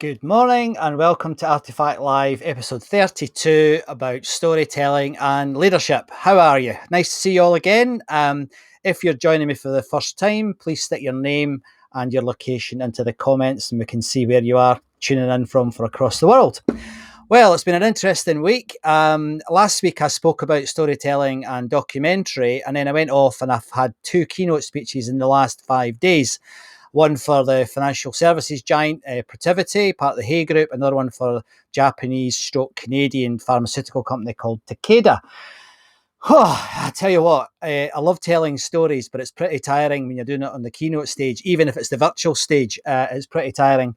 Good morning and welcome to Artefact Live, episode 32 about storytelling and leadership. How are you? Nice to see you all again. If you're joining me for the first time, please stick your name and your location into the comments and we can see where you are tuning in from for across the world. Well, it's been an interesting week. Last week I spoke about storytelling and documentary, and then I went off and I've had two keynote speeches in the last 5 days. One for the financial services giant Protiviti, part of the Hay Group, another one for Japanese/Canadian pharmaceutical company called Takeda. I tell you what, I love telling stories, but it's pretty tiring when you're doing it on the keynote stage, even if it's the virtual stage. It's pretty tiring.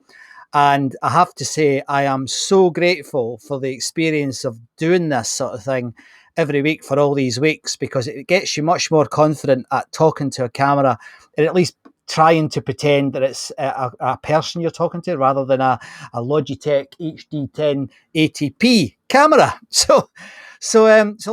And I have to say, I am so grateful for the experience of doing this sort of thing every week for all these weeks, because it gets you much more confident at talking to a camera and at least trying to pretend that it's a person you're talking to rather than a Logitech HD10 ATP camera. So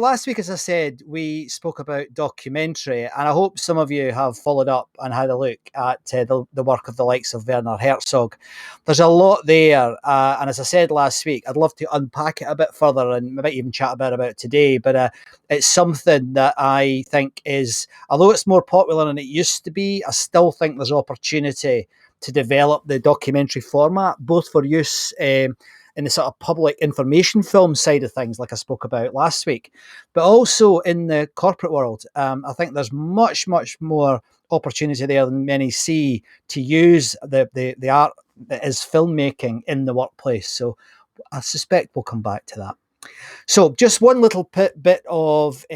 last week, as I said, we spoke about documentary, and I hope some of you have followed up and had a look at the work of the likes of Werner Herzog. There's a lot there, and as I said last week, I'd love to unpack it a bit further, and we might even chat about it today, but it's something that I think is, although it's more popular than it used to be, I still think there's opportunity to develop the documentary format, both for use in the sort of public information film side of things, like I spoke about last week, but also in the corporate world. I think there's much, much more opportunity there than many see to use the art that is filmmaking in the workplace. So I suspect we'll come back to that. So just one little bit of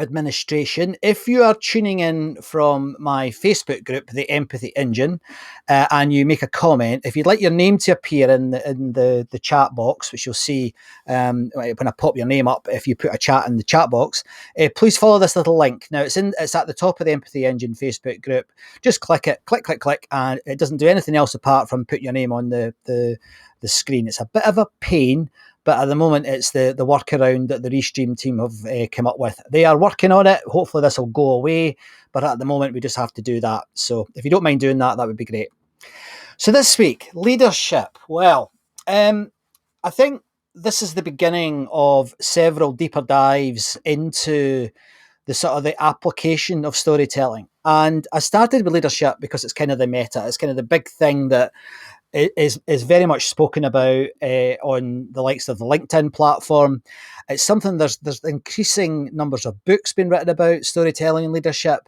administration. If you are tuning in from my Facebook group, the Empathy Engine, and you make a comment, if you'd like your name to appear in the chat box, which you'll see when I pop your name up, if you put a chat in the chat box, please follow this little link. Now it's at the top of the Empathy Engine Facebook group. Just click it, click, and it doesn't do anything else apart from put your name on the screen. It's a bit of a pain, but at the moment, it's the workaround that the Restream team have come up with. They are working on it. Hopefully this will go away, but at the moment, we just have to do that. So if you don't mind doing that, that would be great. So this week, leadership. Well, I think this is the beginning of several deeper dives into the sort of the application of storytelling. And I started with leadership because it's kind of the meta. It's kind of the big thing that is very much spoken about on the likes of the LinkedIn platform. It's something there's increasing numbers of books being written about storytelling and leadership,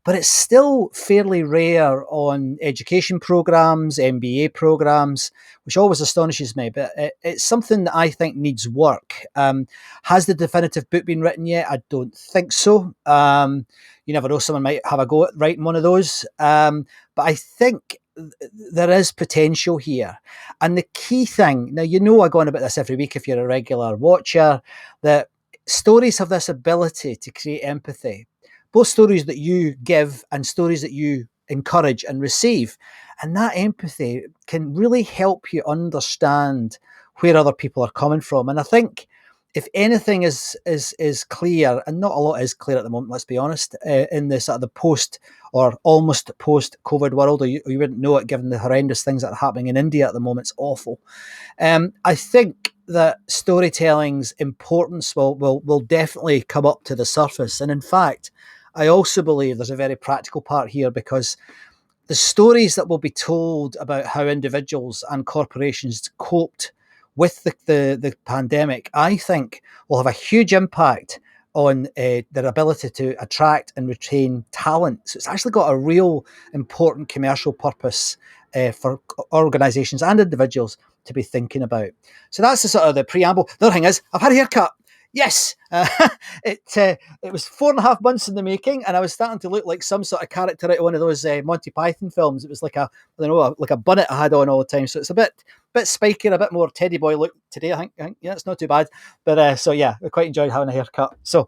but it's still fairly rare on education programs, MBA programs, which always astonishes me. But it's something that I think needs work. Has the definitive book been written yet? I don't think so. You never know, someone might have a go at writing one of those. But I think there is potential here. And the key thing, now, I go on about this every week if you're a regular watcher, that stories have this ability to create empathy, both stories that you give and stories that you encourage and receive. And that empathy can really help you understand where other people are coming from. And I think if anything is clear, and not a lot is clear at the moment, let's be honest, in the sort of the post or almost post-COVID world, or you wouldn't know it given the horrendous things that are happening in India at the moment. It's awful. I think that storytelling's importance will definitely come up to the surface. And in fact, I also believe there's a very practical part here, because the stories that will be told about how individuals and corporations coped with the pandemic, I think will have a huge impact on their ability to attract and retain talent. So it's actually got a real important commercial purpose for organisations and individuals to be thinking about. So that's the sort of the preamble. The other thing is, I've had a haircut. Yes, it was 4.5 months in the making, and I was starting to look like some sort of character out of one of those Monty Python films. It was like a bonnet I had on all the time. So it's a bit spiky, a bit more Teddy Boy look today. I think yeah, it's not too bad. But so yeah, I quite enjoyed having a haircut. So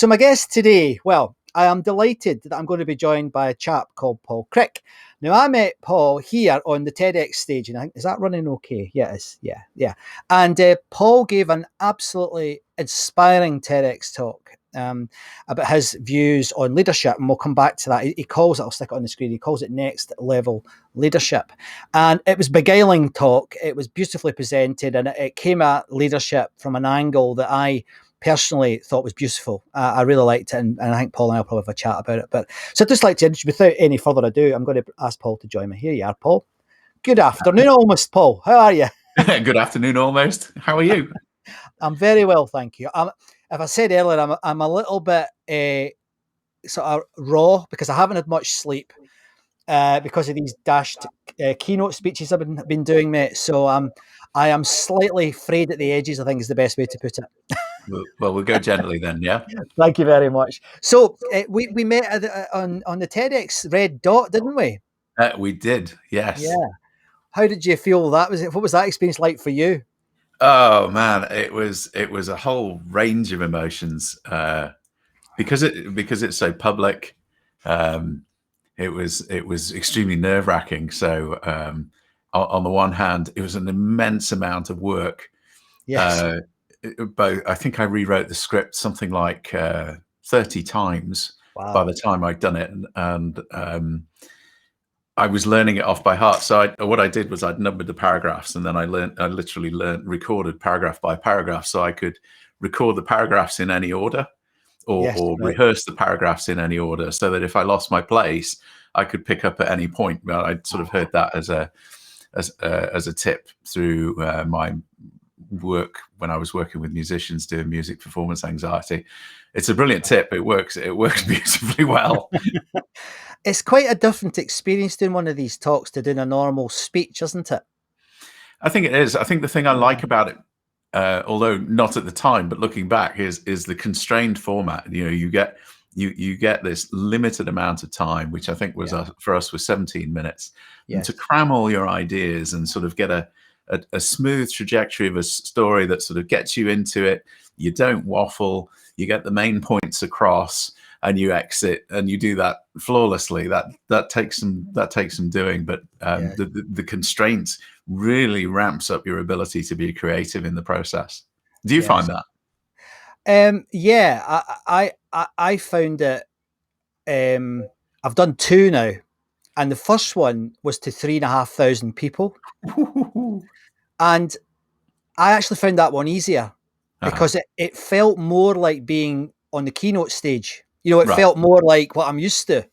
my guest today, well, I am delighted that I'm going to be joined by a chap called Paul Crick. Now, I met Paul here on the TEDx stage, and I think, is that running okay? Yeah, it is. Yeah. And Paul gave an absolutely inspiring TEDx talk about his views on leadership, and we'll come back to that. He calls it, I'll stick it on the screen, he calls it next level leadership. And it was beguiling talk. It was beautifully presented, and it came at leadership from an angle that I personally thought was beautiful. I really liked it, and I think Paul and I'll probably have a chat about it. But so I'd just like to, without any further ado, I'm going to ask Paul to join me. Here you are, Paul. Good afternoon, almost, Paul. How are you? Good afternoon, almost. How are you? I'm very well, thank you. If I said earlier, I'm a little bit sort of raw because I haven't had much sleep because of these dashed keynote speeches I've been doing, mate. So I am slightly frayed at the edges, I think is the best way to put it. Well, we'll go gently then, yeah? Thank you very much. So we met on the TEDx Red Dot, didn't we? We did, yes. Yeah. How did you feel that was it? What was that experience like for you? Oh man, it was a whole range of emotions because it's so public. It was extremely nerve-wracking. So on the one hand, it was an immense amount of work. Yes. Both, I think I rewrote the script something like 30 times by the time I'd done it, and I was learning it off by heart. So what I did was I'd numbered the paragraphs, and then I literally recorded paragraph by paragraph, so I could record the paragraphs in any order, or rehearse the paragraphs in any order, so that if I lost my place, I could pick up at any point. Well, I'd sort of heard that as a tip through my work when I was working with musicians doing music performance anxiety. It's a brilliant tip. It works beautifully well. It's quite a different experience doing one of these talks to doing a normal speech, isn't it? I think it is. I think the thing I like about it, although not at the time, but looking back, is the constrained format. You know, you get this limited amount of time, which I think was for us was 17 minutes, and to cram all your ideas and sort of get a smooth trajectory of a story that sort of gets you into it. You don't waffle. You get the main points across, and you exit, and you do that flawlessly. That takes some doing, but the constraints really ramps up your ability to be creative in the process. Do you find that? I found it. I've done two now, and the first one was to 3,500 people, and I actually found that one easier because it felt more like being on the keynote stage. You know, it felt more like what I'm used to.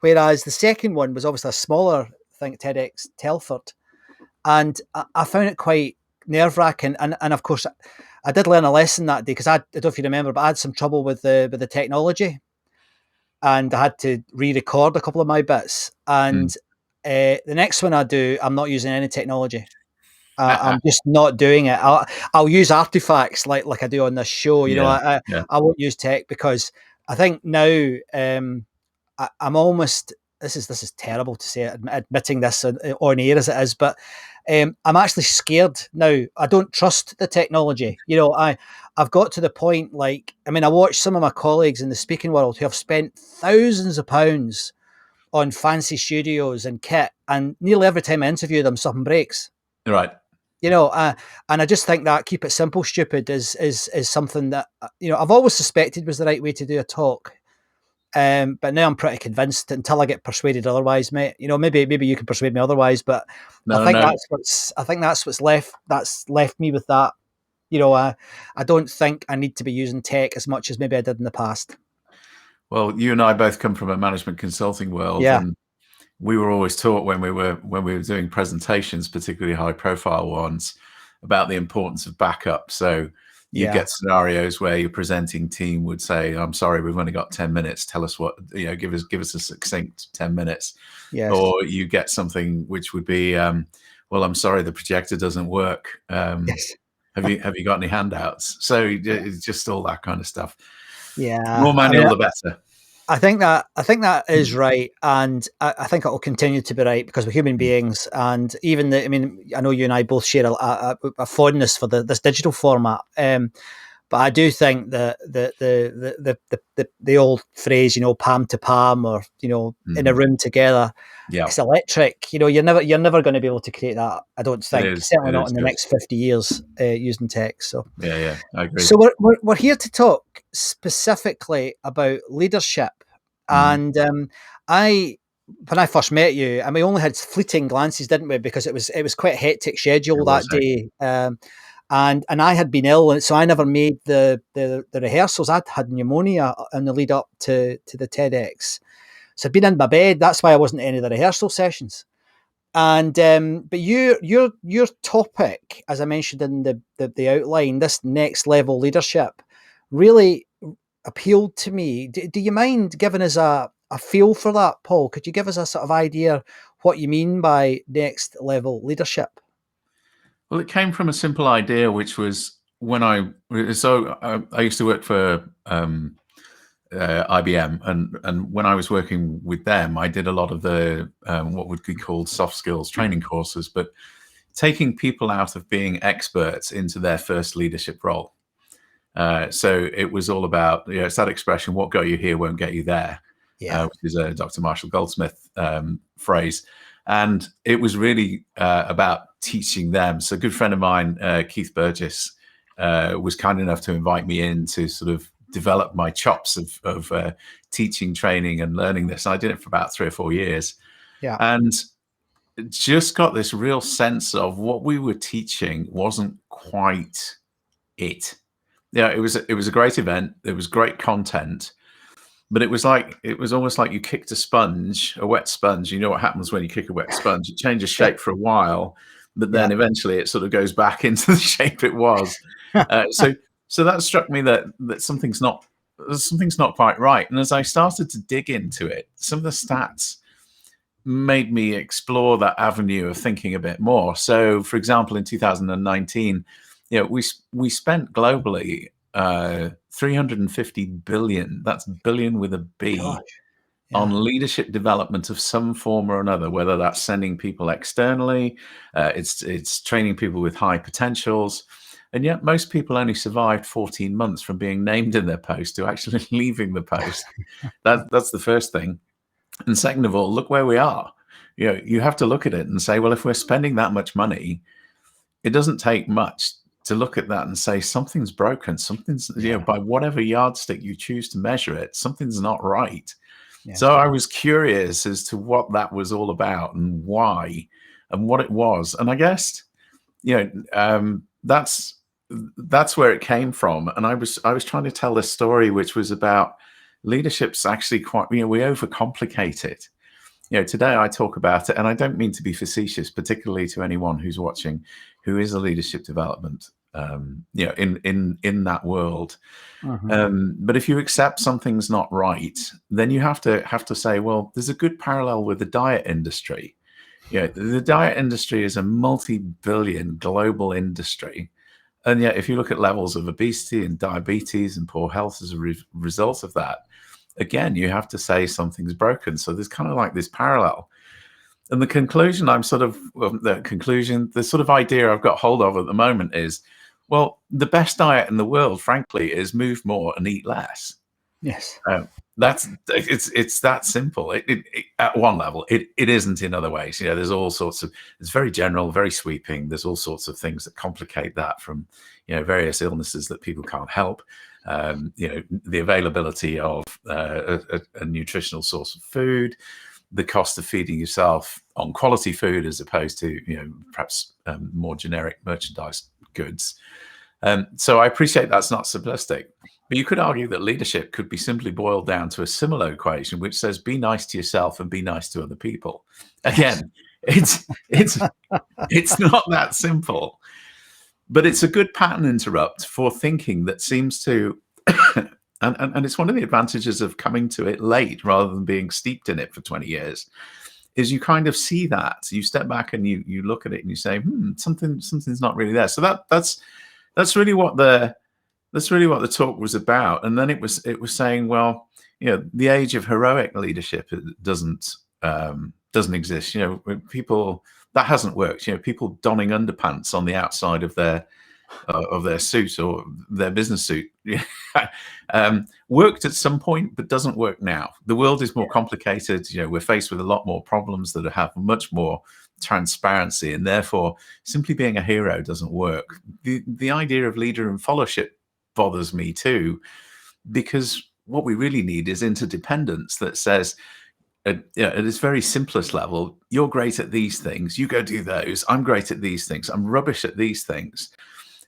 Whereas the second one was obviously a smaller thing, TEDx Telford. And I found it quite nerve-wracking. And of course, I did learn a lesson that day because I don't know if you remember, but I had some trouble with the technology. And I had to re-record a couple of my bits. And the next one I do, I'm not using any technology. I'm just not doing it. I'll use artifacts like I do on this show. You know, I won't use tech because I think now I'm almost. This is terrible to say, admitting this on air as it is, but I'm actually scared now. I don't trust the technology. You know, I've got to the point. Like, I mean, I watch some of my colleagues in the speaking world who have spent thousands of pounds on fancy studios and kit, and nearly every time I interview them, something breaks. Right. You know, and I just think that keep it simple, stupid is something that, you know, I've always suspected was the right way to do a talk. But now I'm pretty convinced until I get persuaded otherwise, mate. You know, maybe you can persuade me otherwise, but I think that's what's left me with that. You know, I don't think I need to be using tech as much as maybe I did in the past. Well, you and I both come from a management consulting world, and we were always taught when we were doing presentations, particularly high profile ones, about the importance of backup. So you get scenarios where your presenting team would say, "I'm sorry, we've only got 10 minutes. Tell us what, you know, give us a succinct 10 minutes." Yes. Or you get something which would be, "Well, I'm sorry, the projector doesn't work. Yes. Have you got any handouts?" So it's just all that kind of stuff. Yeah. More manual, the better. I think that is right, and I think it will continue to be right because we're human beings, and even I know you and I both share a fondness for this digital format. But I do think that the old phrase, palm to palm, or in a room together, Yeah, it's electric. You're never going to be able to create that. I don't it think. is. Certainly It not is in the good. next 50 years using tech. So. Yeah, I agree. So we're here to talk specifically about leadership, and I when I first met you, and we only had fleeting glances, didn't we? Because it was quite a hectic schedule It was. that day, and I had been ill, and so I never made the rehearsals. I'd had pneumonia in the lead up to the TEDx, so I'd been in my bed. That's why I wasn't at any of the rehearsal sessions. And but your topic, as I mentioned in the outline, this next level leadership, really appealed to me. Do you mind giving us a feel for that, Paul? Could you give us a sort of idea what you mean by next level leadership? Well, it came from a simple idea, which was when I used to work for IBM, and when I was working with them, I did a lot of the what would be called soft skills training courses, but taking people out of being experts into their first leadership role. So it was all about, it's that expression, what got you here won't get you there, Yeah, which is a Dr. Marshall Goldsmith phrase. And it was really about teaching them. So a good friend of mine, Keith Burgess, was kind enough to invite me in to sort of develop my chops of teaching, training, and learning this. And I did it for about 3 or 4 years. yeah, And just got this real sense of what we were teaching wasn't quite it. Yeah, it was a great event. It was great content, but it was almost like you kicked a wet sponge. You know what happens when you kick a wet sponge? It changes yeah, shape for a while, but then yeah, eventually it sort of goes back into the shape it was. So that struck me that something's not quite right. And as I started to dig into it, some of the stats made me explore that avenue of thinking a bit more. So, for example, in 2019, we spent globally 350 billion. That's billion with a B. gosh, yeah, On leadership development of some form or another, whether that's sending people externally, it's training people with high potentials, and yet most people only survived 14 months from being named in their post to actually leaving the post. That's the first thing. And second of all, look where we are. You have to look at it and say, well, if we're spending that much money, it doesn't take much to look at that and say something's broken. Something's, yeah, by whatever yardstick you choose to measure it, something's not right. yeah, So I was curious as to what that was all about and why and what it was. And I guess, that's where it came from. And I was trying to tell this story, which was about leadership's actually quite, we overcomplicate it. Today I talk about it, and I don't mean to be facetious, particularly to anyone who's watching, who is a leadership development, in that world. But if you accept something's not right, then you have to say, well, there's a good parallel with the diet industry. The diet industry is a multi-billion global industry. And yet, if you look at levels of obesity and diabetes and poor health as a result of that, again, you have to say something's broken. So there's kind of like this parallel. And the conclusion the sort of idea I've got hold of at the moment is, well, the best diet in the world, frankly, is move more and eat less. yes, It's that simple. At one level, it isn't in other ways. There's all sorts of. It's very general, very sweeping. There's all sorts of things that complicate that, from various illnesses that people can't help. The availability of a nutritional source of food, the cost of feeding yourself on quality food as opposed to perhaps more generic merchandise goods. So I appreciate that's not simplistic, but you could argue that leadership could be simply boiled down to a similar equation, which says be nice to yourself and be nice to other people. yes, Again, it's not that simple, but it's a good pattern interrupt for thinking that seems to and it's one of the advantages of coming to it late rather than being steeped in it for 20 years, is you kind of see that. You step back and you look at it and you say, something's not really there. So that's really what the talk was about. And then it was saying, well, the age of heroic leadership doesn't exist. People, that hasn't worked. People donning underpants on the outside of their of their suit or their business suit. Worked at some point, but doesn't work now. The world is more complicated. We're faced with a lot more problems that have much more transparency, and therefore simply being a hero doesn't work. The idea of leader and followership bothers me too, because what we really need is interdependence that says, at its very simplest level, you're great at these things, you go do those. I'm great at these things, I'm rubbish at these things.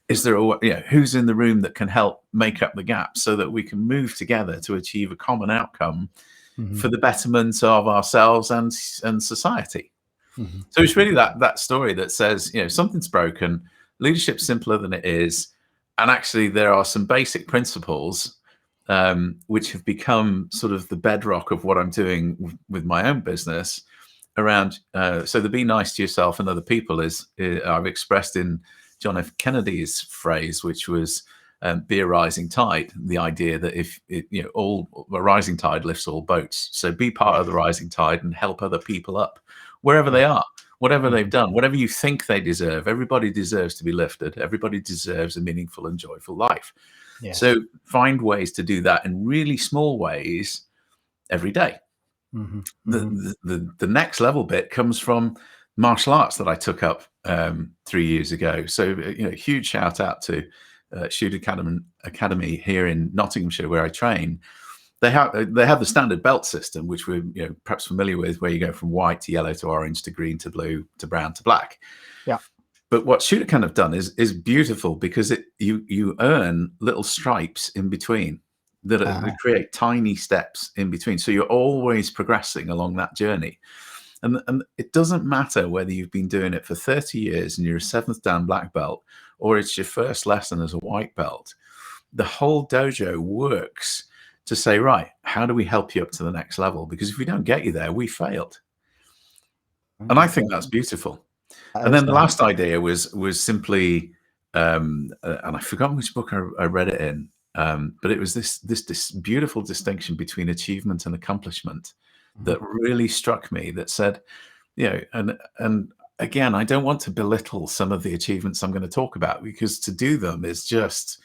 Is there who's in the room that can help make up the gap so that we can move together to achieve a common outcome for the betterment of ourselves and society? So it's really that story that says, something's broken, leadership's simpler than it is, and actually there are some basic principles which have become sort of the bedrock of what I'm doing with my own business around. So the be nice to yourself and other people is I've expressed in John F. Kennedy's phrase, which was be a rising tide. The idea that if a rising tide lifts all boats. So be part of the rising tide and help other people up wherever they are, whatever they've done, whatever you think they deserve. Everybody deserves to be lifted. Everybody deserves a meaningful and joyful life. Yes. So find ways to do that in really small ways every day. The next level bit comes from martial arts that I took up 3 years ago. So huge shout out to Shoot Academy here in Nottinghamshire, where I train. They have the standard belt system, which we're perhaps familiar with, where you go from white to yellow to orange to green to blue to brown to black. Yeah. But what Shoot have done is beautiful, because you earn little stripes in between that create tiny steps in between. So you're always progressing along that journey. And it doesn't matter whether you've been doing it for 30 years and you're a 7th dan black belt, or it's your first lesson as a white belt. The whole dojo works to say, right, how do we help you up to the next level? Because if we don't get you there, we failed. And I think that's beautiful. And then the last idea was simply, and I've forgotten which book I read it in, but it was this beautiful distinction between achievement and accomplishment that really struck me, that said, and again, I don't want to belittle some of the achievements I'm going to talk about, because to do them is just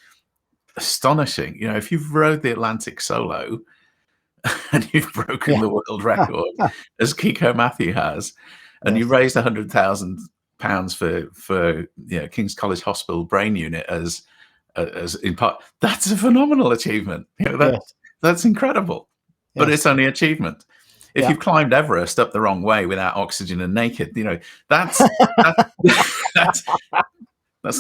astonishing. If you've rowed the Atlantic solo and you've broken the world record, as Kiko Matthew has, and you raised £100,000 for King's College Hospital brain unit as in part, that's a phenomenal achievement. That's incredible. But it's only achievement. If you've climbed Everest up the wrong way without oxygen and naked, that's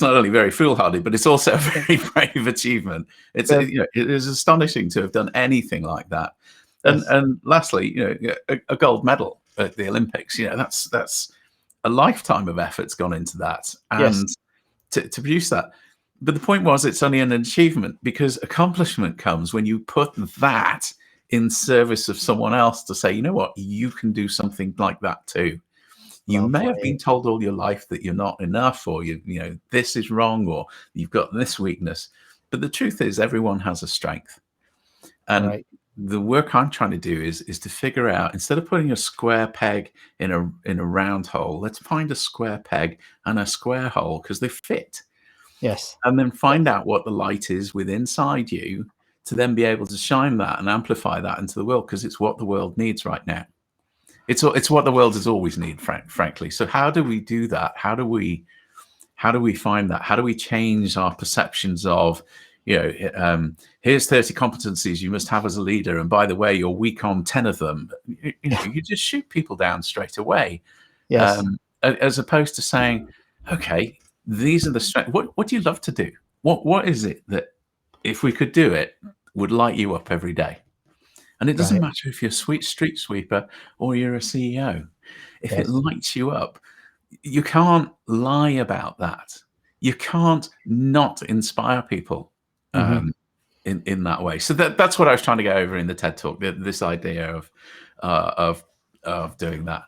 not only very foolhardy, but it's also a very brave achievement. It is astonishing to have done anything like that. And lastly, a gold medal at the Olympics. That's a lifetime of effort's gone into that, and to produce that. But the point was, it's only an achievement because accomplishment comes when you put that in service of someone else to say, you know what, you can do something like that too. You may have been told all your life that you're not enough, or this is wrong, or you've got this weakness. But the truth is, everyone has a strength. And the work I'm trying to do is to figure out, instead of putting a square peg in a round hole, let's find a square peg and a square hole, because they fit. Yes. And then find out what the light is within inside you, to then be able to shine that and amplify that into the world, because it's what the world needs right now. It's what the world has always needed, frankly. So how do we do that? How do we find that? How do we change our perceptions of, here's 30 competencies you must have as a leader, and by the way, you're weak on 10 of them. You just shoot people down straight away. Yes. As opposed to saying, okay, these are the strengths. What do you love to do? What is it that, if we could do it, would light you up every day? And it doesn't matter if you're a sweet street sweeper or you're a CEO. If it lights you up, you can't lie about that. You can't not inspire people in that way. So that's what I was trying to go over in the TED Talk. This idea of doing that.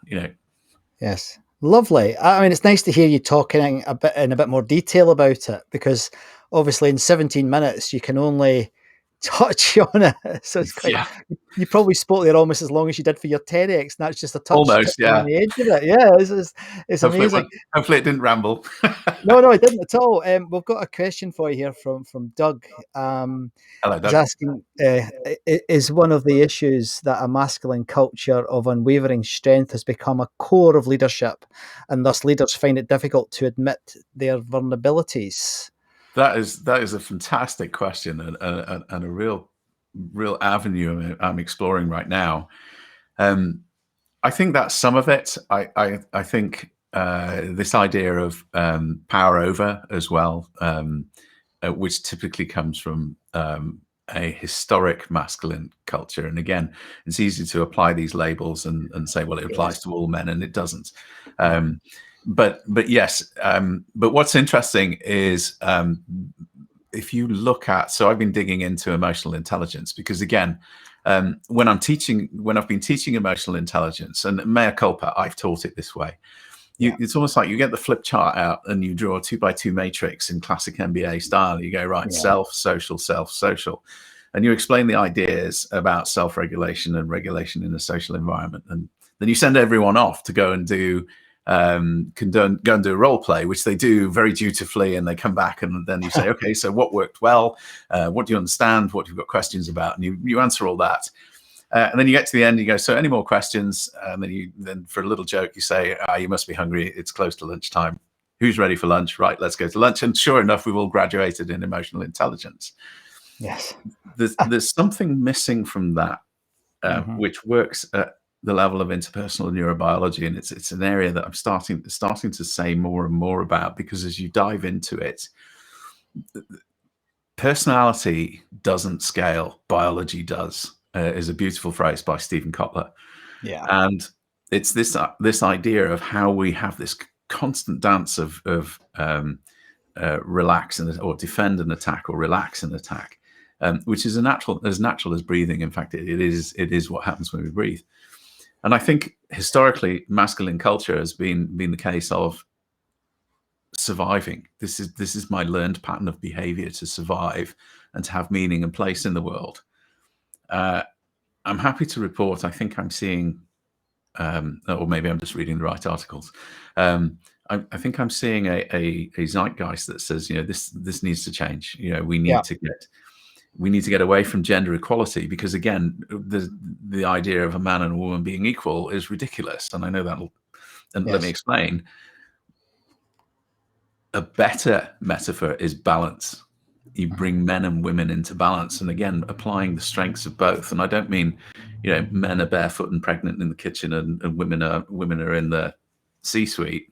Yes, lovely. I mean, it's nice to hear you talking in a bit more detail about it, because obviously in 17 minutes you can only touch on it. So it's quite. Yeah. You probably spoke there almost as long as you did for your TEDx, and that's just a touch Almost, on yeah. the edge of it. Yeah, it's amazing. Hopefully it didn't ramble. No, it didn't at all. We've got a question for you here from Doug. Hello, He's Doug. asking, is one of the issues that a masculine culture of unwavering strength has become a core of leadership, and thus leaders find it difficult to admit their vulnerabilities? That is a fantastic question, and a real avenue I'm exploring right now. I think that's some of it. I think this idea of power over as well, which typically comes from a historic masculine culture. And again, it's easy to apply these labels and say, well, it applies to all men, and it doesn't. But yes, but what's interesting is if you look at, so I've been digging into emotional intelligence because again, when I've been teaching emotional intelligence, and mea culpa, I've taught it this way. It's almost like you get the flip chart out and you draw a 2x2 matrix in classic MBA style. You go, right, self, social, and you explain the ideas about self-regulation and regulation in a social environment, and then you send everyone off to go and do go and do a role play, which they do very dutifully, and they come back and then you say, okay, so what worked well? What do you understand? What you've got questions about? And you answer all that. And then you get to the end, you go, so any more questions? And then for a little joke, you say, you must be hungry. It's close to lunchtime. Who's ready for lunch? Right, let's go to lunch. And sure enough, we've all graduated in emotional intelligence. Yes. There's something missing from that, which works at the level of interpersonal neurobiology. And it's an area that I'm starting to say more and more about, because as you dive into it, personality doesn't scale, biology does. Is a beautiful phrase by Stephen Kotter. Yeah. And it's this idea of how we have this constant dance of relax or defend and attack, or relax and attack, which is as natural as breathing. In fact, it is what happens when we breathe. And I think historically, masculine culture has been the case of surviving. This is my learned pattern of behavior, to survive and to have meaning and place in the world. I'm happy to report, I think I'm seeing, or maybe I'm just reading the right articles. I think I'm seeing a zeitgeist that says, this needs to change. We need to get away from gender equality, because again, the idea of a man and a woman being equal is ridiculous. And I know that'll, and let me explain. A better metaphor is balance. You bring men and women into balance, and again, applying the strengths of both. And I don't mean, men are barefoot and pregnant in the kitchen, and women are in the C-suite.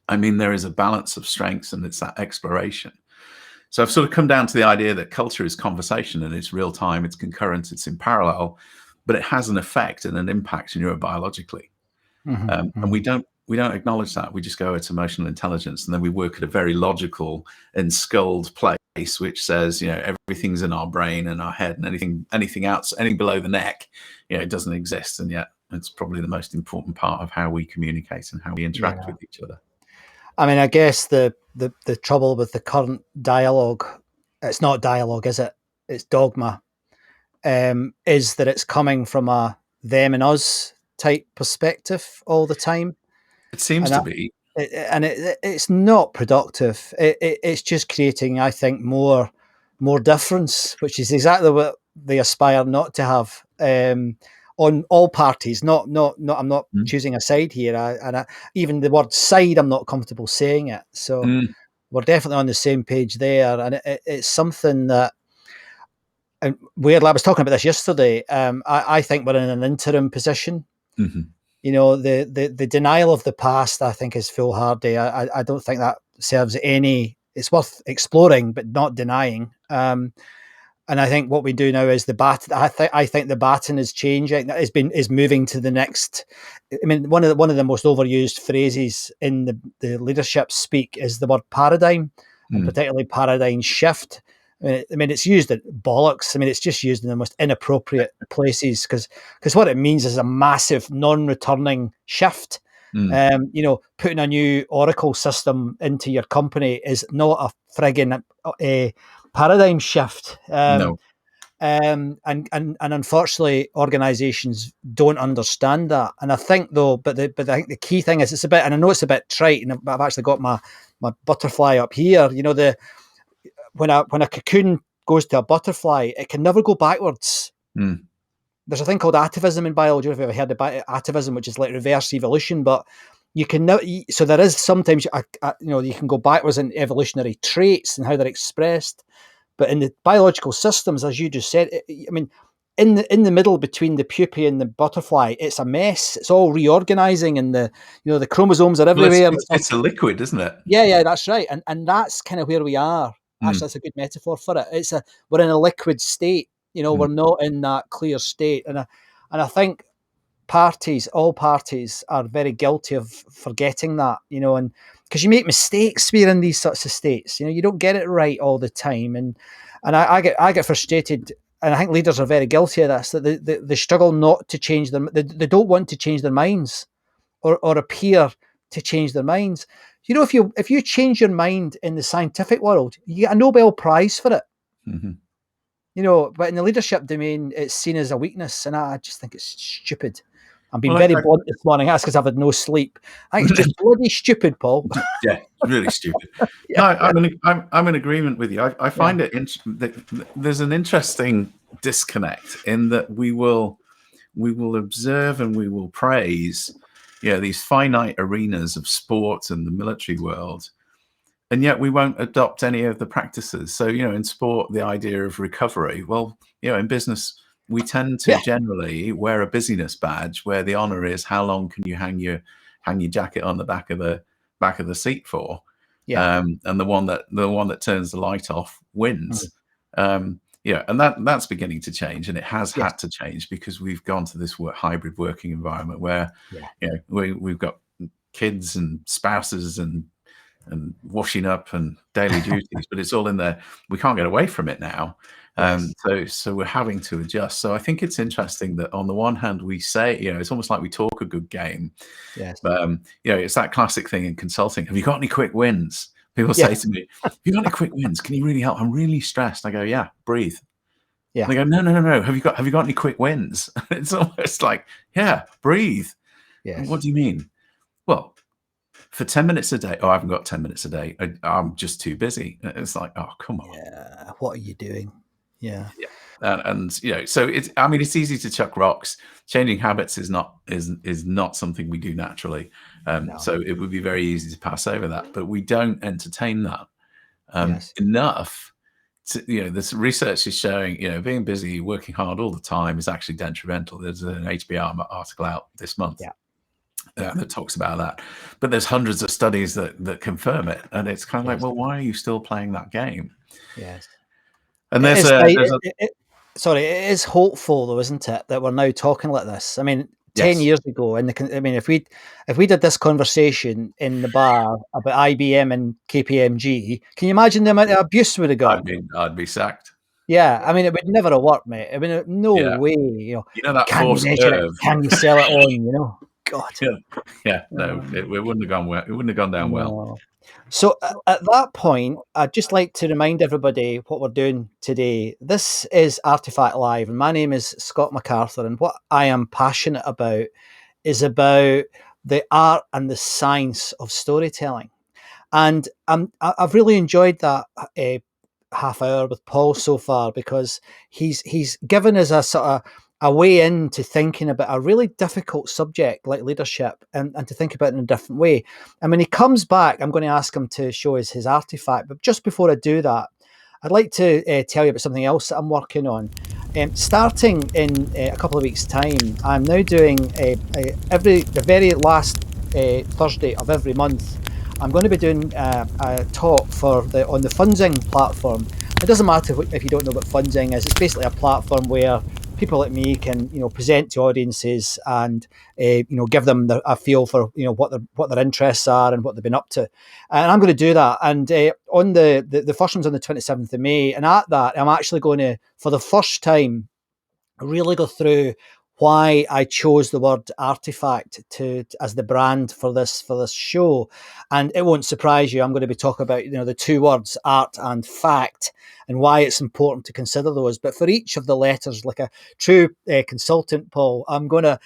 I mean, there is a balance of strengths, and it's that exploration. So I've sort of come down to the idea that culture is conversation, and it's real time, it's concurrent, it's in parallel, but it has an effect and an impact neurobiologically. And we don't acknowledge that. We just go, it's emotional intelligence, and then we work at a very logical and skulled place, which says, everything's in our brain and our head, and anything else, anything below the neck, it doesn't exist. And yet it's probably the most important part of how we communicate and how we interact with each other. I mean, I guess the trouble with the current dialogue, it's not dialogue, is it? It's dogma, is that it's coming from a them and us type perspective all the time. It seems to be. It's not productive. It's just creating, I think, more difference, which is exactly what they aspire not to have on all parties. Not. I'm not choosing a side here. Even the word side, I'm not comfortable saying it. So we're definitely on the same page there, and it's something that. And weirdly, I was talking about this yesterday. I think we're in an interim position. The denial of the past, I think, is foolhardy. I don't think that serves any. It's worth exploring, but not denying. And I think what we do now is I think the baton is changing. Is moving to the next. I mean, one of the most overused phrases in the leadership speak is the word paradigm, and particularly paradigm shift. I mean, it's used at bollocks. I mean, it's just used in the most inappropriate places because what it means is a massive non-returning shift. Putting a new Oracle system into your company is not a frigging paradigm shift. No. And unfortunately, organisations don't understand that. And I think though, but I think the key thing is it's a bit, and I know it's a bit trite, and I've actually got my butterfly up here. When a cocoon goes to a butterfly, it can never go backwards. There's a thing called atavism in biology. If you've ever heard about atavism, which is like reverse evolution, but you can now. So there is sometimes, you can go backwards in evolutionary traits and how they're expressed. But in the biological systems, as you just said, in the middle between the pupae and the butterfly, it's a mess. It's all reorganizing, and the chromosomes are everywhere. Well, it's a liquid, isn't it? Yeah, that's right. And that's kind of where we are. Actually, that's a good metaphor for it. We're in a liquid state. We're not in that clear state. And I think all parties are very guilty of forgetting that, and because you make mistakes when you're in these sorts of states, you don't get it right all the time. And I get frustrated, and I think leaders are very guilty of this, that they struggle not to change them. They don't want to change their minds or appear to change their minds. If you change your mind in the scientific world, you get a Nobel Prize for it. But in the leadership domain, it's seen as a weakness, and I just think it's stupid. I'm being very blunt this morning. That's because I've had no sleep. I think it's just bloody stupid, Paul. Yeah, really stupid. No, I'm in agreement with you. I find it there's an interesting disconnect in that we will observe and we will praise, these finite arenas of sport and the military world, and yet we won't adopt any of the practices. So, in sport, the idea of recovery. Well, in business, we tend to generally wear a busyness badge where the honor is how long can you hang your jacket on the back of the seat for, and the one that turns the light off wins. And that's beginning to change, and it has had to change because we've gone to this hybrid working environment where we've got kids and spouses and washing up and daily duties, but it's all in there. We can't get away from it now. So we're having to adjust. So I think it's interesting that on the one hand we say, it's almost like we talk a good game. But it's that classic thing in consulting. Have you got any quick wins? People say to me, have you got any quick wins? Can you really help? I'm really stressed. I go, yeah, breathe. They go, no. Have you got any quick wins? It's almost like, yeah, breathe. What do you mean? Well, for 10 minutes a day. Oh, I haven't got 10 minutes a day. I'm just too busy. It's like, oh, come on. Yeah. What are you doing? Yeah. And so it's easy to chuck rocks. Changing habits is not something we do naturally. So it would be very easy to pass over that, but we don't entertain that enough. This research is showing, being busy, working hard all the time is actually detrimental. There's an HBR article out this month that talks about that, but there's hundreds of studies that confirm it, and it's kind of like, well, why are you still playing that game? And it is hopeful though, isn't it, that we're now talking like this? 10 years ago, if we did this conversation in the bar about IBM and KPMG, can you imagine the amount of abuse we'd have got? I'd be sacked. Yeah, it would never have worked, mate. No way. That force curve. Can you sell it on? God. No, it wouldn't have gone well. It wouldn't have gone down well. So at that point, I'd just like to remind everybody what we're doing today. This is ARTEFACTLive, and my name is Scott McArthur, and what I am passionate about is about the art and the science of storytelling. And I've really enjoyed that half hour with Paul so far, because he's given us a sort of a way into thinking about a really difficult subject like leadership, and to think about it in a different way. And when he comes back, I'm going to ask him to show us his artifact. But just before I do that, I'd like to tell you about something else that I'm working on. Starting in a couple of weeks' time, I'm now doing the very last Thursday of every month, I'm going to be doing a talk on the Funzing platform. It doesn't matter if you don't know what Funzing is. It's basically a platform where people like me can, present to audiences and, give them a feel for, what their interests are and what they've been up to. And I'm going to do that. And on the first one's on the 27th of May. And at that, I'm actually going to, for the first time, really go through why I chose the word artifact as the brand for this show. And it won't surprise you, I'm going to be talking about, the two words art and fact, and why it's important to consider those. But for each of the letters, like a true consultant, Paul, I'm going to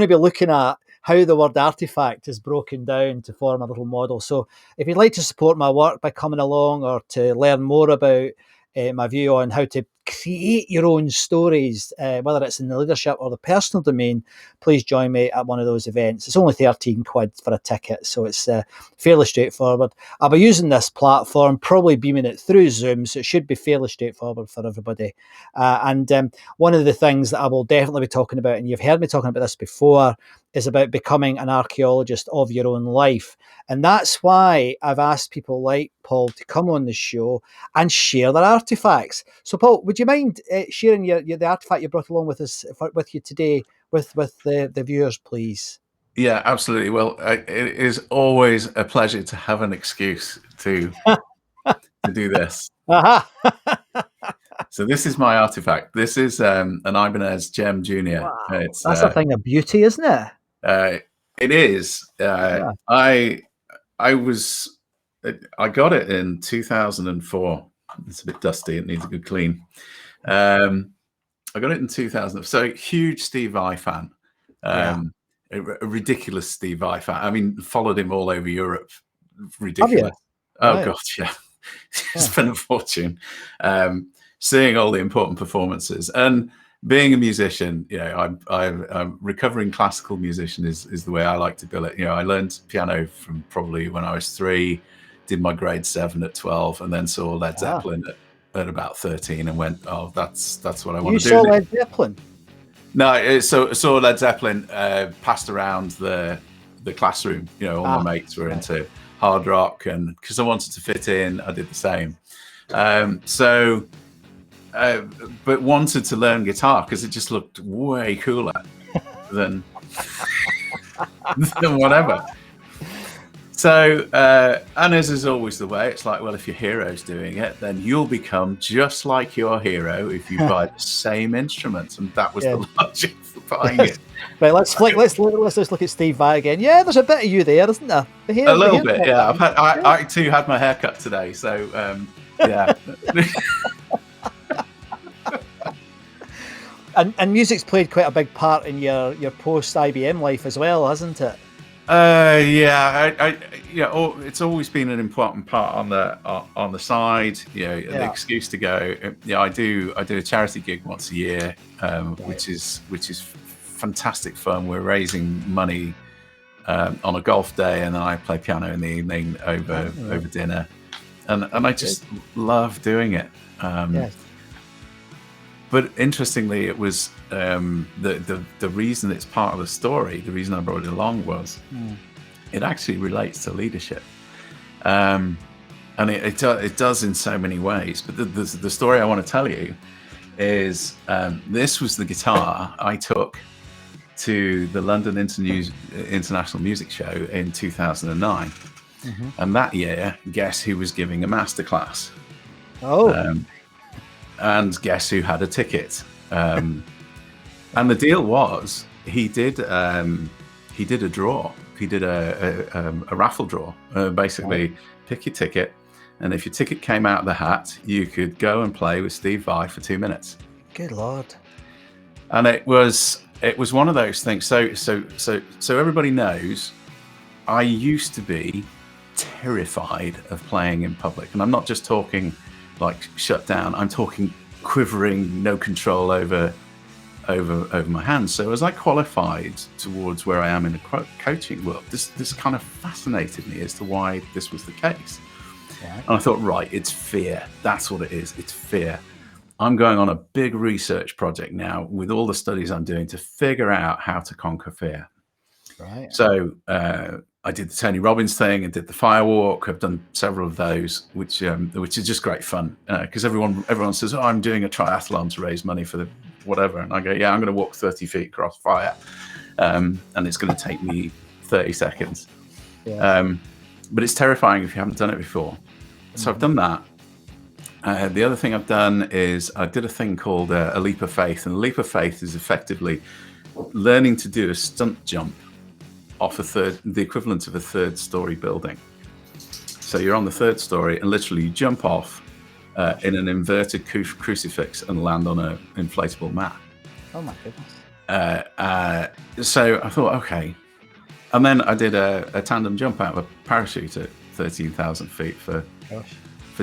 be looking at how the word artifact is broken down to form a little model. So if you'd like to support my work by coming along, or to learn more about my view on how to create your own stories, whether it's in the leadership or the personal domain, please join me at one of those events. It's only 13 quid for a ticket, so it's fairly straightforward. I'll be using this platform, probably beaming it through Zoom, so it should be fairly straightforward for everybody. And one of the things that I will definitely be talking about, and you've heard me talking about this before, is about becoming an archaeologist of your own life. And that's why I've asked people like Paul to come on the show and share their artifacts. So, Paul, would you mind sharing the artifact you brought along with us, with you today, with the viewers, please? Yeah, absolutely. Well, it is always a pleasure to have an excuse to do this. So this is my artifact. This is an Ibanez Gem Junior. Wow. It's that's a thing of beauty, isn't it? It is. Yeah. I got it in 2004. It's a bit dusty. It needs a good clean. I got it in 2000. So huge Steve Vai fan. A ridiculous Steve Vai fan. I mean, followed him all over Europe. Ridiculous. Oh, right. God, yeah. Spent a fortune. Seeing all the important performances. And being a musician, I'm recovering classical musician is the way I like to bill it. I learned piano from probably when I was 3, did my grade 7 at 12, and then saw Led Zeppelin at about 13, and went, oh, that's what I want to do. You saw Led Zeppelin? No, so saw Led Zeppelin passed around the classroom. All my mates were into hard rock, and because I wanted to fit in, I did the same. But wanted to learn guitar because it just looked way cooler than whatever. So, and as is always the way, it's like, well, if your hero's doing it, then you'll become just like your hero if you buy the same instruments. And that was the logic for buying it. Right, let's just look at Steve Vai again. Yeah, there's a bit of you there, isn't there? A little bit, yeah. I too had my hair cut today, so yeah. And music's played quite a big part in your post IBM life as well, hasn't it? It's always been an important part on the side. The excuse to go. I do a charity gig once a year, which is fantastic fun. We're raising money on a golf day, and then I play piano in the evening over dinner, and I just love doing it. But interestingly, it was the reason it's part of the story. The reason I brought it along was it actually relates to leadership, and it does in so many ways. But the story I want to tell you is this was the guitar I took to the London International Music Show in 2009, and that year, guess who was giving a masterclass? And guess who had a ticket? And the deal was he did a draw. He did a raffle draw. Basically, pick your ticket, and if your ticket came out of the hat, you could go and play with Steve Vai for 2 minutes. Good Lord! And it was one of those things. So everybody knows I used to be terrified of playing in public, and I'm not just talking like shut down. I'm talking quivering, no control over my hands. So as I qualified towards where I am in the coaching world, this kind of fascinated me as to why this was the case. And I thought, right, it's fear. That's what it is. It's fear. I'm going on a big research project now with all the studies I'm doing to figure out how to conquer fear. Right. So I did the Tony Robbins thing and did the firewalk. I've done several of those, which is just great fun because everyone says, "Oh, I'm doing a triathlon to raise money for the whatever," and I go, "Yeah, I'm going to walk 30 feet across fire, and it's going to take me 30 seconds." But it's terrifying if you haven't done it before. So I've done that. The other thing I've done is I did a thing called a leap of faith, and a leap of faith is effectively learning to do a stunt jump off the equivalent of a 3rd-story building. So you're on the 3rd story, and literally you jump off in an inverted crucifix and land on an inflatable mat. Oh my goodness. So I thought, okay. And then I did a tandem jump out of a parachute at 13,000 feet for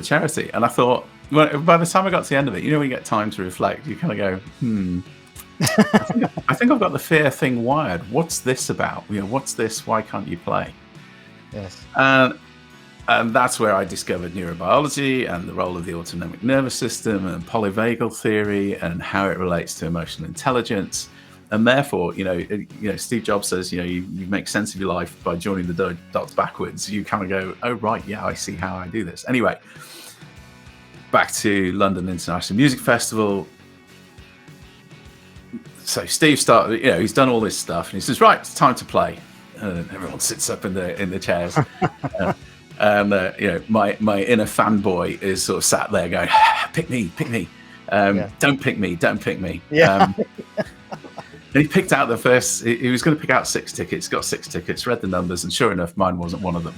charity. And I thought, well, by the time I got to the end of it, when you get time to reflect, you kind of go, I think I've got the fear thing wired. What's this about? What's this? Why can't you play? Yes. And that's where I discovered neurobiology and the role of the autonomic nervous system and polyvagal theory and how it relates to emotional intelligence. And therefore, Steve Jobs says, you make sense of your life by joining the dots backwards. You kind of go, oh, right, yeah, I see how I do this. Anyway, back to London International Music Festival. So Steve started, he's done all this stuff and he says, right, it's time to play. And everyone sits up in the chairs. And my inner fanboy is sort of sat there going, pick me. Don't pick me. Yeah. And he picked out the first, he was going to pick out 6 tickets, got 6 tickets, read the numbers, and sure enough, mine wasn't one of them.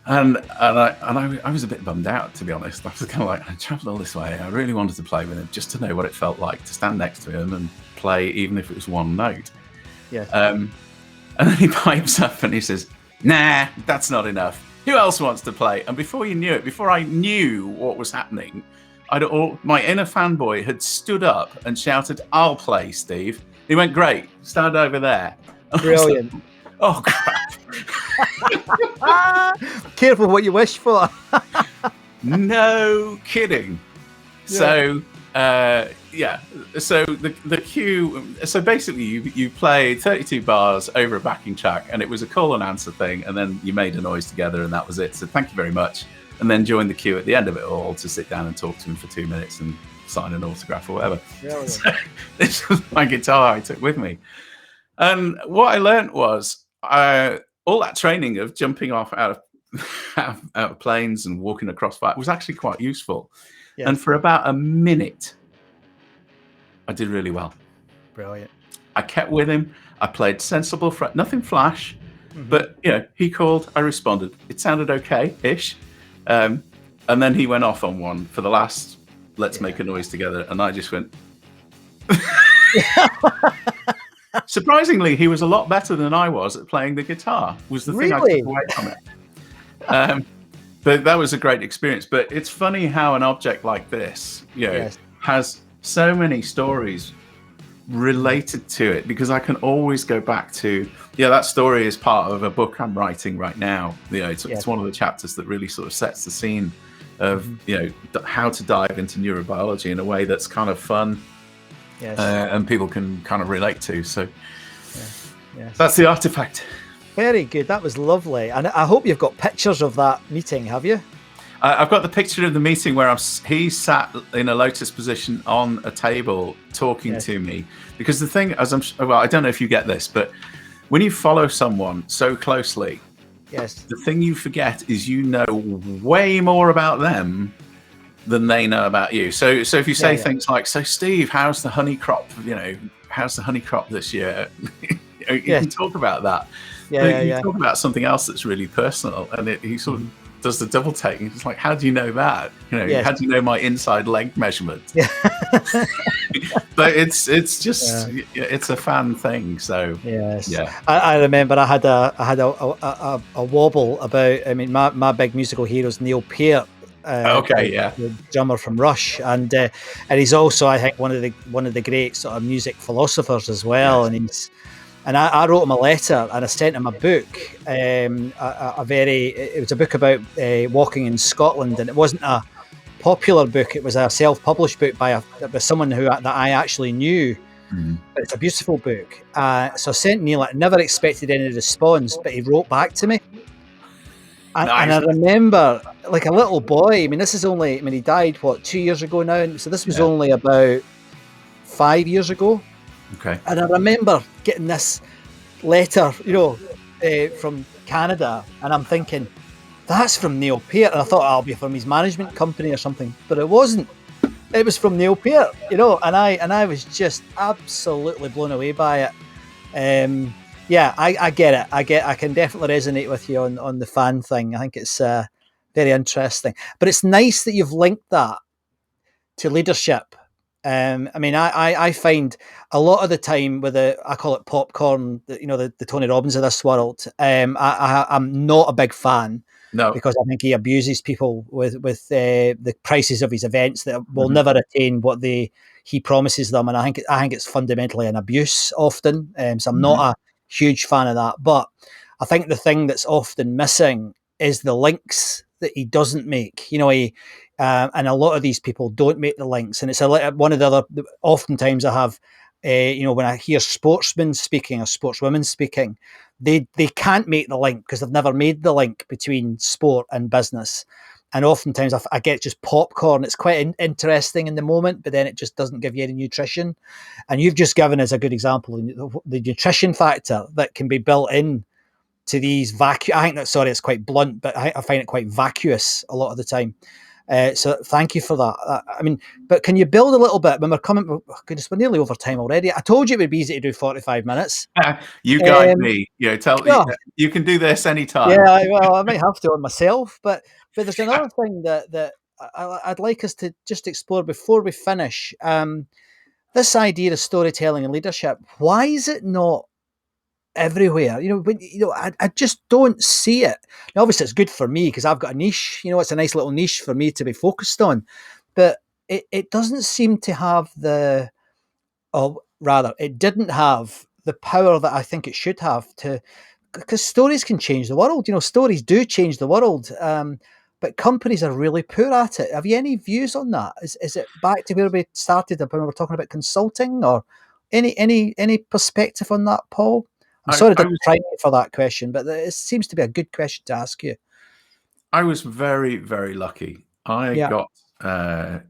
And I was a bit bummed out, to be honest. I was kind of like, I travelled all this way. I really wanted to play with him just to know what it felt like to stand next to him and play, even if it was one note. Yes. And then he pipes up and he says, nah, that's not enough. Who else wants to play? And before I knew what was happening, my inner fanboy had stood up and shouted, I'll play, Steve. He went, great, stand over there. Brilliant. Like, oh, crap. Careful what you wish for. No kidding. Yeah. So the cue, so basically you played 32 bars over a backing track, and it was a call and answer thing, and then you made a noise together, and that was it. So thank you very much. And then joined the queue at the end of it all to sit down and talk to him for 2 minutes and sign an autograph or whatever. So this was my guitar I took with me. And what I learned was all that training of jumping off out of planes and walking across fire was actually quite useful. Yes. And for about a minute, I did really well. Brilliant. I kept with him. I played sensible, nothing flash, but he called, I responded. It sounded okay-ish. And then he went off on one for the last, let's make a noise together. And I just went. Surprisingly, he was a lot better than I was at playing the guitar, was the thing I took away from it. But that was a great experience. But it's funny how an object like this, has so many stories related to it, because I can always go back to, that story is part of a book I'm writing right now. It's one of the chapters that really sort of sets the scene of, how to dive into neurobiology in a way that's kind of fun. Yes. And people can kind of relate to. So that's the artifact. Very good. That was lovely. And I hope you've got pictures of that meeting, have you? I've got the picture of the meeting where he sat in a lotus position on a table talking to me. Because the thing, I don't know if you get this, but when you follow someone so closely, the thing you forget is you know way more about them than they know about you. So if you say things like, so Steve, how's the honey crop? How's the honey crop this year? You can talk about that. You can talk about something else that's really personal, and he sort of does the double take. It's like, how do you know that? How do you know my inside leg measurement? But it's just it's a fan thing. So I remember I had a wobble about. I mean, my big musical hero is Neil Peart. The drummer from Rush, and he's also, I think, one of the great sort of music philosophers as well. And I wrote him a letter, and I sent him a book. It was a book about walking in Scotland, and it wasn't a popular book. It was a self-published book by someone that I actually knew. But it's a beautiful book. So I sent Neil. I never expected any response, but he wrote back to me. And I remember, like a little boy. I mean, this is only. I mean, he died 2 years ago now. So this was only about 5 years ago. Okay. And I remember getting this letter, from Canada, and I'm thinking, that's from Neil Peart. And I thought, I'll be from his management company or something, but it wasn't. It was from Neil Peart, you know, and I was just absolutely blown away by it. Yeah, I get it. I can definitely resonate with you on the fan thing. I think it's very interesting. But it's nice that you've linked that to leadership. I mean, I find a lot of the time with I call it popcorn, the Tony Robbins of this world. I'm not a big fan No. because I think he abuses people with the prices of his events that will never attain what he promises them, and I think it's fundamentally an abuse often. So I'm not a huge fan of that, but I think the thing that's often missing is the links that he doesn't make. And a lot of these people don't make the links. And it's one of the other, oftentimes I have, when I hear sportsmen speaking or sportswomen speaking, they can't make the link because they've never made the link between sport and business. And oftentimes I get just popcorn. It's quite interesting in the moment, but then it just doesn't give you any nutrition. And you've just given us a good example, the nutrition factor that can be built in to these vacuum. I think that, sorry, it's quite blunt, but I find it quite vacuous a lot of the time. So thank you for that. I mean, but can you build a little bit when we're coming? Oh, goodness, we're nearly over time already. I told you it would be easy to do 45 minutes. You guide me. Well, you can do this anytime. yeah, I might have to on myself, but there's another thing that I'd like us to just explore before we finish. This idea of storytelling and leadership. Why is it not everywhere? I just don't see it. Now, obviously it's good for me because I've got a niche. It's a nice little niche for me to be focused on, but it doesn't seem to have it didn't have the power that I think it should have, because stories can change the world. Stories do change the world, but companies are really poor at it. Have you any views on that? Is it back to where we started when we were talking about consulting, or any perspective on that, Paul? I'm sorry to pry you for that question, but it seems to be a good question to ask you. I was very, very lucky. I got to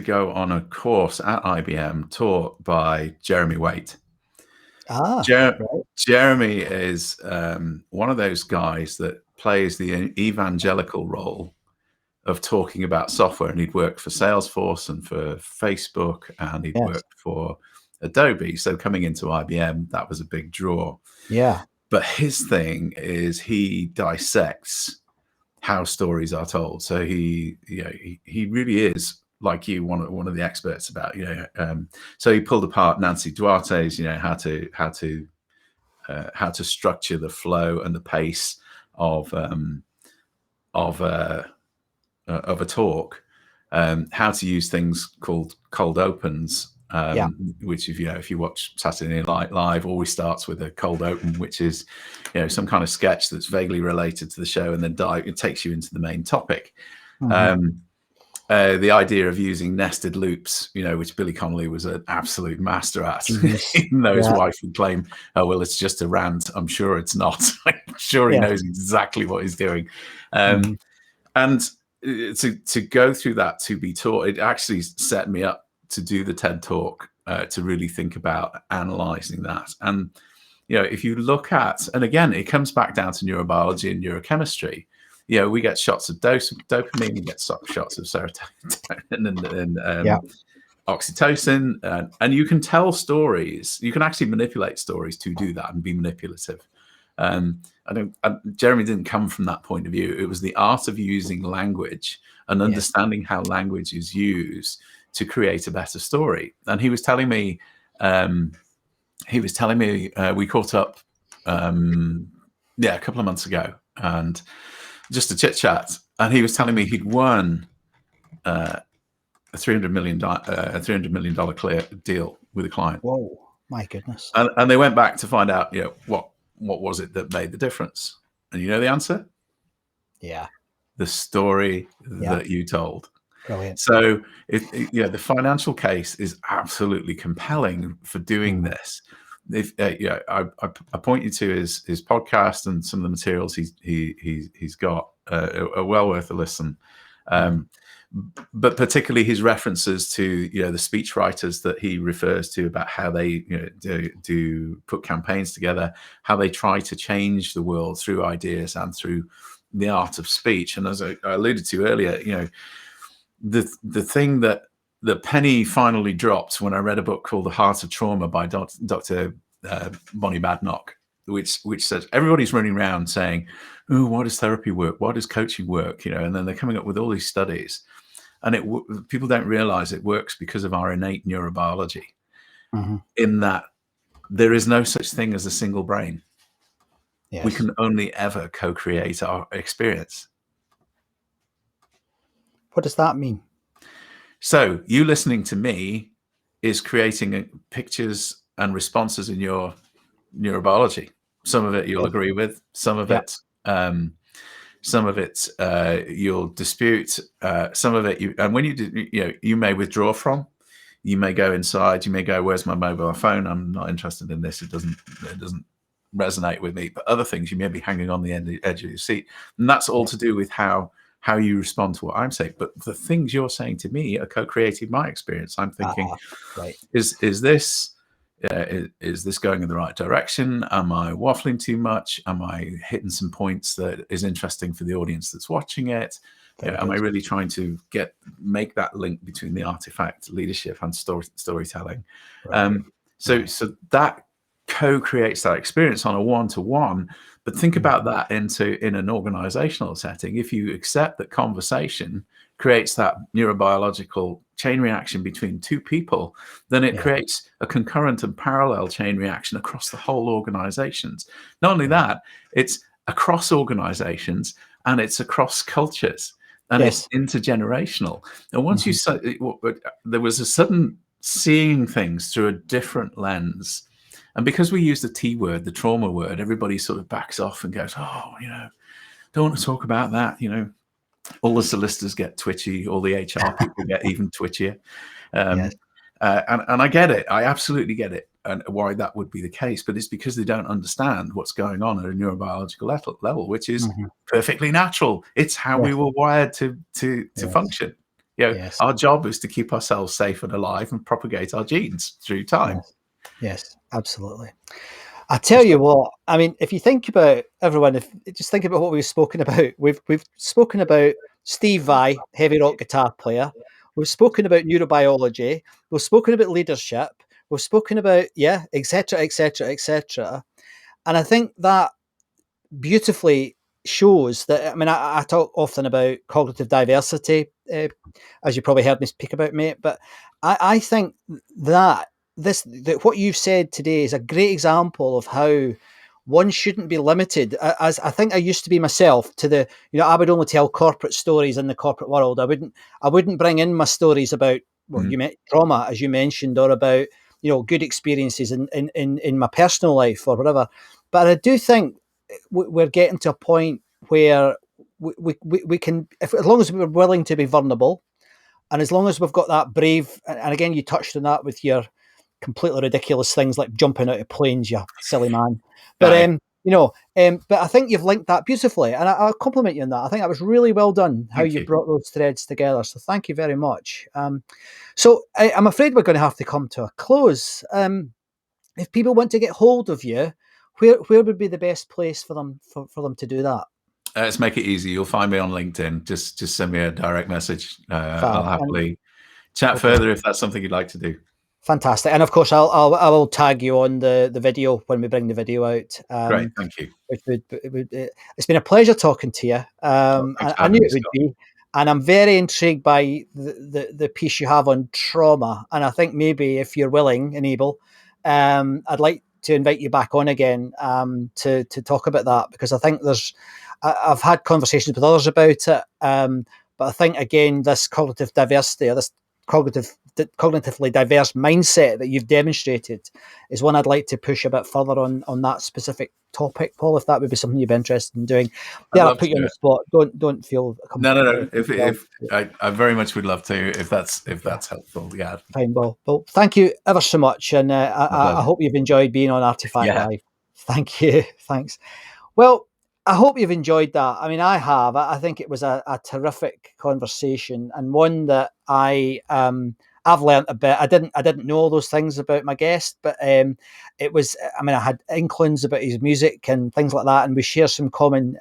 go on a course at IBM taught by Jeremy Waite. Right. Jeremy is one of those guys that plays the evangelical role of talking about software, and he'd worked for Salesforce and for Facebook, and he'd worked for Adobe. So coming into IBM, that was a big draw. Yeah. But his thing is he dissects how stories are told. So he really is, like you, one of the experts about, so he pulled apart Nancy Duarte's, how to structure the flow and the pace of a talk, how to use things called cold opens, which if you watch Saturday Night Live, always starts with a cold open, which is some kind of sketch that's vaguely related to the show, and then it takes you into the main topic. The idea of using nested loops, which Billy Connolly was an absolute master at, even though his wife would claim, oh, well, it's just a rant. I'm sure it's not. I'm sure he knows exactly what he's doing. And to go through that, to be taught, it actually set me up to do the TED Talk, to really think about analyzing that. And, if you look at, and again, it comes back down to neurobiology and neurochemistry. We get shots of dopamine, we get shots of serotonin and oxytocin, and you can tell stories. You can actually manipulate stories to do that and be manipulative. Jeremy didn't come from that point of view. It was the art of using language and understanding how language is used to create a better story. And he was telling me, we caught up, a couple of months ago, and just a chit chat. And he was telling me he'd won a $300 million clear deal with a client. Whoa, my goodness! And they went back to find out, what was it that made the difference? And you know the answer? Yeah, the story that you told. Brilliant. So the financial case is absolutely compelling for doing this. If I point you to his podcast, and some of the materials he's got are well worth a listen. But particularly his references to the speech writers that he refers to, about how they do put campaigns together, how they try to change the world through ideas and through the art of speech. And as I alluded to earlier, the thing that the penny finally dropped when I read a book called The Heart of Trauma by Dr. Bonnie Badnock, which says everybody's running around saying, "Oh, why does therapy work? Why does coaching work?" And then they're coming up with all these studies, and people don't realize it works because of our innate neurobiology. In that there is no such thing as a single brain. Yes. We can only ever co-create our experience. What does that mean? So you listening to me is creating pictures and responses in your neurobiology. Some of it you'll agree with, some of it you'll dispute, some of it and when you do, you may withdraw from. You may go inside. You may go, "Where's my mobile phone? I'm not interested in this. It doesn't resonate with me." But other things, you may be hanging on the edge of your seat, and that's all to do with how you respond to what I'm saying. But the things you're saying to me are co-creating my experience. I'm thinking, right. Is this going in the right direction? Am I waffling too much? Am I hitting some points that is interesting for the audience that's watching it? Am I really trying to make that link between the artifact, leadership, and storytelling? Right. So that co-creates that experience on a one-to-one. But think about that in an organizational setting. If you accept that conversation creates that neurobiological chain reaction between two people, then it creates a concurrent and parallel chain reaction across the whole organizations. Not only that, it's across organizations and it's across cultures. And it's intergenerational. And once you said there was a sudden seeing things through a different lens. And because we use the T word, the trauma word, everybody sort of backs off and goes, "Oh, don't want to talk about that." All the solicitors get twitchy, all the HR people get even twitchier. And I get it. I absolutely get it, and why that would be the case. But it's because they don't understand what's going on at a neurobiological level, which is perfectly natural. It's how we were wired to function. Our job is to keep ourselves safe and alive and propagate our genes through time. Yes, absolutely. I tell you what, I mean, if you think about everyone, just think about what we've spoken about. We've spoken about Steve Vai, heavy rock guitar player. We've spoken about neurobiology. We've spoken about leadership. We've spoken about, et cetera, et cetera, et cetera. And I think that beautifully shows that, I mean, I talk often about cognitive diversity, as you probably heard me speak about, mate, but I think that what you've said today is a great example of how one shouldn't be limited, as I think I used to be myself, to I would only tell corporate stories in the corporate world. I wouldn't bring in my stories about, you meant trauma, as you mentioned, or about, good experiences in my personal life or whatever. But I do think we're getting to a point where we can, as long as we're willing to be vulnerable, and as long as we've got that brave, and again, you touched on that with your completely ridiculous things like jumping out of planes, you silly man. But but I think you've linked that beautifully, and I'll compliment you on that. I think that was really well done, how you brought those threads together. So thank you very much. So I'm afraid we're going to have to come to a close. If people want to get hold of you, where would be the best place for them to do that? Let's make it easy. You'll find me on LinkedIn. Just send me a direct message. I'll happily chat further if that's something you'd like to do. Fantastic. And of course, I will tag you on the video when we bring the video out. Great, thank you. It's been a pleasure talking to you. I knew it would be. And I'm very intrigued by the piece you have on trauma. And I think maybe if you're willing and able, I'd like to invite you back on again to talk about that, because I think I've had conversations with others about it. But I think, again, this cognitive diversity, or this cognitively diverse mindset that you've demonstrated is one I'd like to push a bit further on that specific topic, Paul, if that would be something you'd be interested in doing. I'll put you on the spot. Don't feel no. If I very much would love to, if that's helpful. Yeah. Fine, well, thank you ever so much, and I hope you've enjoyed being on ARTEFACTLive. Thank you. Thanks. Well, I hope you've enjoyed that. I mean, I have. I think it was a terrific conversation, and one that I I've learned a bit. I didn't know all those things about my guest, but it was. I mean, I had inklings about his music and things like that, and we share some common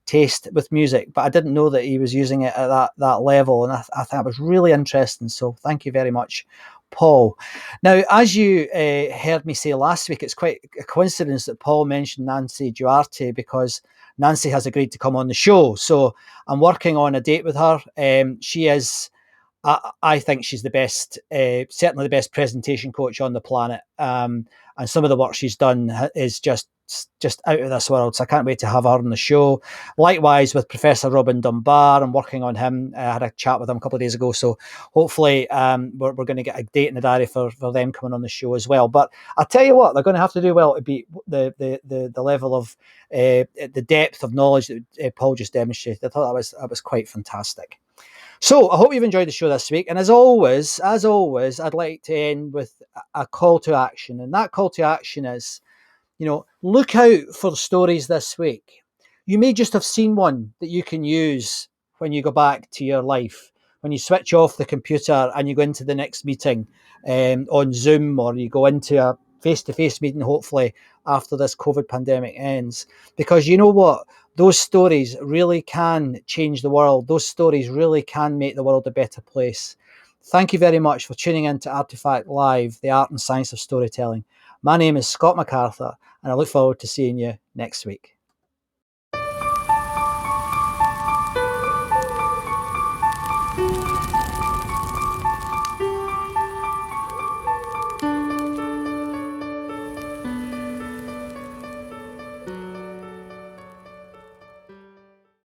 taste with music. But I didn't know that he was using it at that level, and I thought it was really interesting. So thank you very much, Paul. Now, as you heard me say last week, it's quite a coincidence that Paul mentioned Nancy Duarte, because Nancy has agreed to come on the show. So I'm working on a date with her. She is. I think she's the best, certainly the best presentation coach on the planet. And some of the work she's done is just out of this world. So I can't wait to have her on the show. Likewise with Professor Robin Dunbar, I'm working on him. I had a chat with him a couple of days ago. So hopefully we're going to get a date in the diary for them coming on the show as well. But I'll tell you what, they're going to have to do well to beat the level of the depth of knowledge that Paul just demonstrated. I thought that was quite fantastic. So I hope you've enjoyed the show this week. And as always, I'd like to end with a call to action. And that call to action is, look out for stories this week. You may just have seen one that you can use when you go back to your life, when you switch off the computer and you go into the next meeting on Zoom, or you go into a face-to-face meeting, hopefully, after this COVID pandemic ends. Because you know what? Those stories really can change the world. Those stories really can make the world a better place. Thank you very much for tuning in to Artefact Live, the art and science of storytelling. My name is Scott McArthur, and I look forward to seeing you next week.